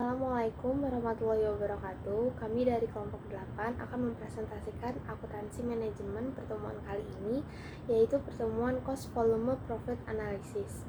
Assalamualaikum warahmatullahi wabarakatuh. Kami dari kelompok 8 akan mempresentasikan akuntansi manajemen pertemuan kali ini, yaitu pertemuan cost volume profit analysis.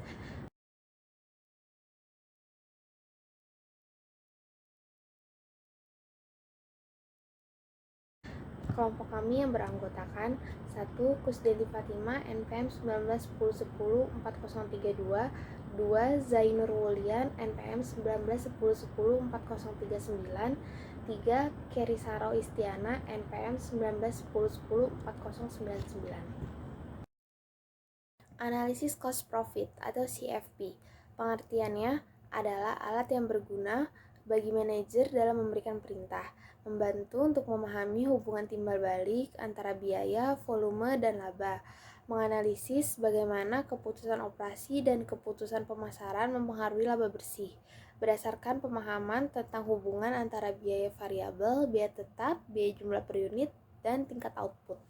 Kelompok kami yang beranggotakan 1. Kusdeli Fatima NPM 1910104032, 2. Zainur Wulian NPM 1910104039, 3. Kerisaro Istiana NPM 1910104099. Analisis cost profit atau CFP. Pengertiannya adalah alat yang berguna bagi manajer dalam memberikan perintah, membantu untuk memahami hubungan timbal balik antara biaya, volume, dan laba, menganalisis bagaimana keputusan operasi dan keputusan pemasaran mempengaruhi laba bersih, berdasarkan pemahaman tentang hubungan antara biaya variabel, biaya tetap, biaya jumlah per unit, dan tingkat output.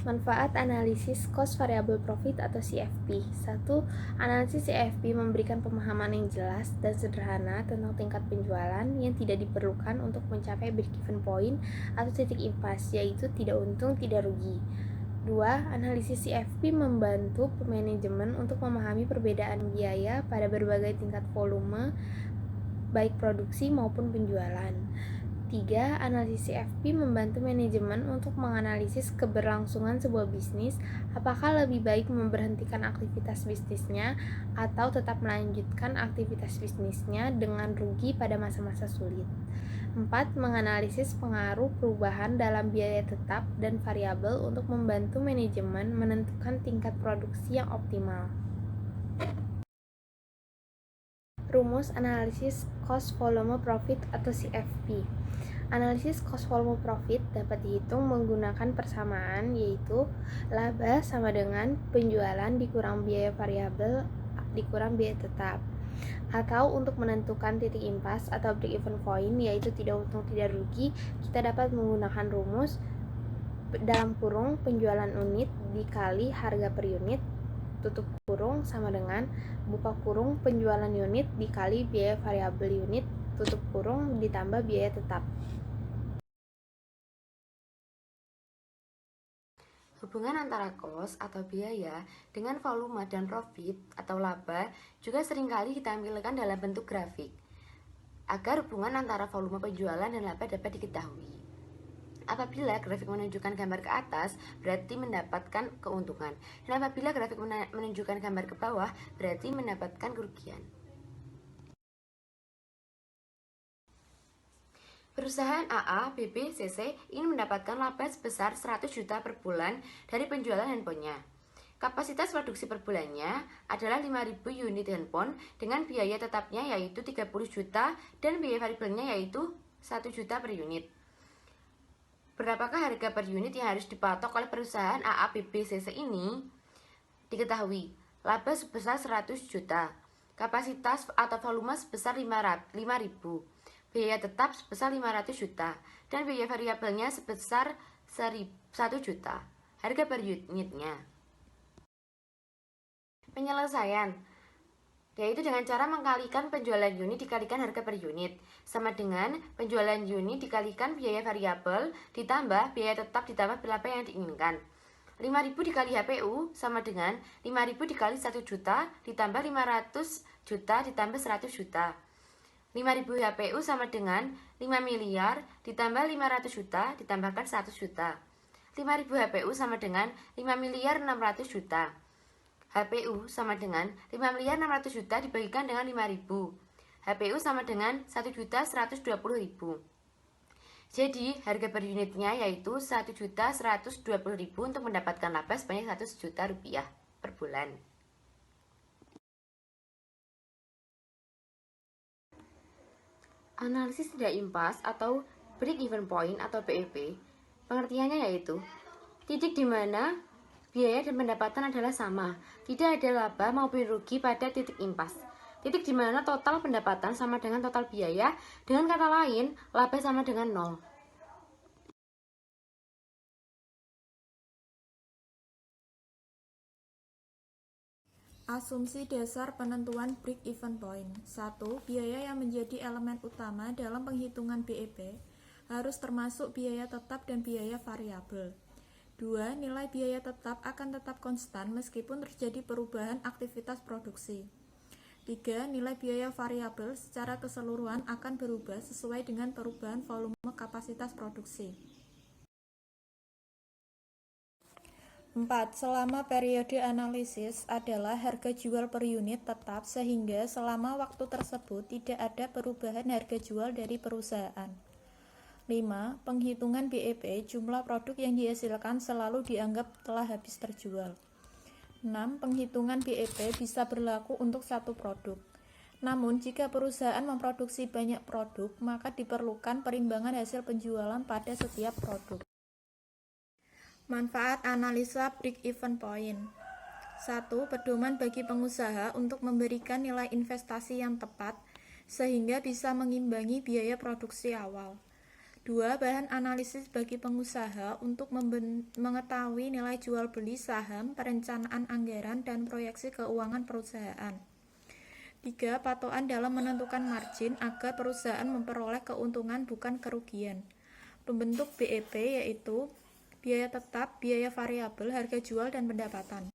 Manfaat analisis cost variable profit atau CFP. 1. Analisis CFP memberikan pemahaman yang jelas dan sederhana tentang tingkat penjualan yang tidak diperlukan untuk mencapai break-even point atau titik impas, yaitu tidak untung, tidak rugi. 2. Analisis CFP membantu manajemen untuk memahami perbedaan biaya pada berbagai tingkat volume, baik produksi maupun penjualan. 3. Analisis CFP membantu manajemen untuk menganalisis keberlangsungan sebuah bisnis, apakah lebih baik memberhentikan aktivitas bisnisnya atau tetap melanjutkan aktivitas bisnisnya dengan rugi pada masa-masa sulit. 4. Menganalisis pengaruh perubahan dalam biaya tetap dan variabel untuk membantu manajemen menentukan tingkat produksi yang optimal. Rumus analisis cost volume profit atau CFP. Analisis cost volume profit dapat dihitung menggunakan persamaan, yaitu laba sama dengan penjualan dikurang biaya variabel dikurang biaya tetap. Atau untuk menentukan titik impas atau break even point, yaitu tidak untung tidak rugi, kita dapat menggunakan rumus dalam kurung penjualan unit dikali harga per unit tutup kurung sama dengan buka kurung penjualan unit dikali biaya variabel unit tutup kurung ditambah biaya tetap. Hubungan antara cost atau biaya dengan volume dan profit atau laba juga seringkali ditampilkan dalam bentuk grafik, agar hubungan antara volume penjualan dan laba dapat diketahui. Apabila grafik menunjukkan gambar ke atas, berarti mendapatkan keuntungan, dan apabila grafik menunjukkan gambar ke bawah, berarti mendapatkan kerugian. Perusahaan AA, BB, CC ingin mendapatkan laba sebesar 100 juta per bulan dari penjualan handphonenya. Kapasitas produksi per bulannya adalah 5.000 unit handphone dengan biaya tetapnya yaitu 30 juta dan biaya variabelnya yaitu 1 juta per unit. Berapakah harga per unit yang harus dipatok oleh perusahaan AA, BB, CC ini? Diketahui, laba sebesar 100 juta, kapasitas atau volume sebesar 5.000, biaya tetap sebesar 500 juta, dan biaya variabelnya sebesar 1 juta, harga per unitnya. Penyelesaian, yaitu dengan cara mengkalikan penjualan unit dikalikan harga per unit, sama dengan penjualan unit dikalikan biaya variabel ditambah biaya tetap ditambah berapa yang diinginkan. 5.000 dikali HPU sama dengan 5.000 dikali 1 juta ditambah 500 juta ditambah 100 juta. 5.000 HPU sama dengan 5 miliar ditambah 500 juta ditambahkan 100 juta. 5.000 HPU sama dengan 5 miliar 600 juta. HPU sama dengan 5 miliar 600 juta dibagikan dengan 5.000. HPU sama dengan 1 juta 120 ribu. Jadi harga per unitnya yaitu 1 juta 120 ribu untuk mendapatkan laba sebanyak 100 juta rupiah per bulan. Analisis tidak impas atau break even point atau BEP, pengertiannya yaitu titik di mana biaya dan pendapatan adalah sama, tidak ada laba maupun rugi pada titik impas. Titik di mana total pendapatan sama dengan total biaya, dengan kata lain, laba sama dengan 0. Asumsi dasar penentuan break-even point. 1. Biaya yang menjadi elemen utama dalam penghitungan BEP harus termasuk biaya tetap dan biaya variabel. 2. Nilai biaya tetap akan tetap konstan meskipun terjadi perubahan aktivitas produksi. 3. Nilai biaya variabel secara keseluruhan akan berubah sesuai dengan perubahan volume kapasitas produksi. 4. Selama periode analisis adalah harga jual per unit tetap sehingga selama waktu tersebut tidak ada perubahan harga jual dari perusahaan. 5. Penghitungan BEP jumlah produk yang dihasilkan selalu dianggap telah habis terjual. 6. Penghitungan BEP bisa berlaku untuk satu produk. Namun jika perusahaan memproduksi banyak produk, maka diperlukan perimbangan hasil penjualan pada setiap produk. Manfaat analisa break-even point. 1. Pedoman bagi pengusaha untuk memberikan nilai investasi yang tepat sehingga bisa mengimbangi biaya produksi awal. 2. Bahan analisis bagi pengusaha untuk mengetahui nilai jual beli saham, perencanaan anggaran, dan proyeksi keuangan perusahaan. 3. Patokan dalam menentukan margin agar perusahaan memperoleh keuntungan bukan kerugian. Pembentuk BEP yaitu biaya tetap, biaya variabel, harga jual, dan pendapatan.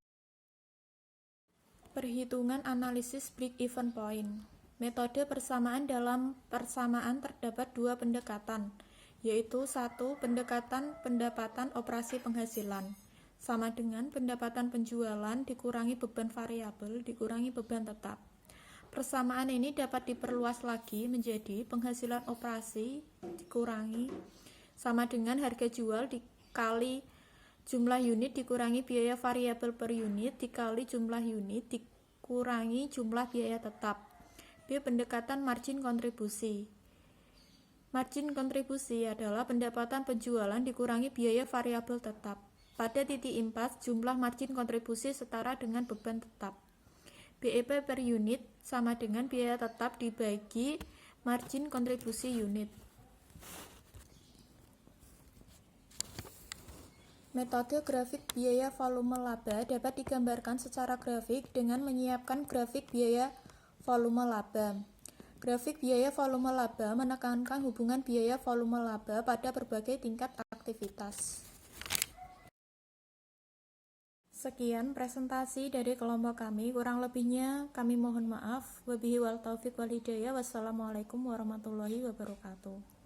Perhitungan analisis break-even point. Metode persamaan dalam persamaan terdapat dua pendekatan, yaitu 1. Pendekatan pendapatan operasi penghasilan, sama dengan pendapatan penjualan dikurangi beban variabel dikurangi beban tetap. Persamaan ini dapat diperluas lagi menjadi penghasilan operasi dikurangi sama dengan harga jual dikali jumlah unit dikurangi biaya variabel per unit dikali jumlah unit dikurangi jumlah biaya tetap. B. Pendekatan margin kontribusi. Margin kontribusi adalah pendapatan penjualan dikurangi biaya variabel tetap. Pada titik impas, jumlah margin kontribusi setara dengan beban tetap. BEP per unit sama dengan biaya tetap dibagi margin kontribusi unit. Metode grafik biaya volume laba dapat digambarkan secara grafik dengan menyiapkan grafik biaya volume laba. Grafik biaya volume laba menekankan hubungan biaya volume laba pada berbagai tingkat aktivitas. Sekian presentasi dari kelompok kami, kurang lebihnya kami mohon maaf. Wabillahi wal taufiq wal hidayah. Wassalamualaikum warahmatullahi wabarakatuh.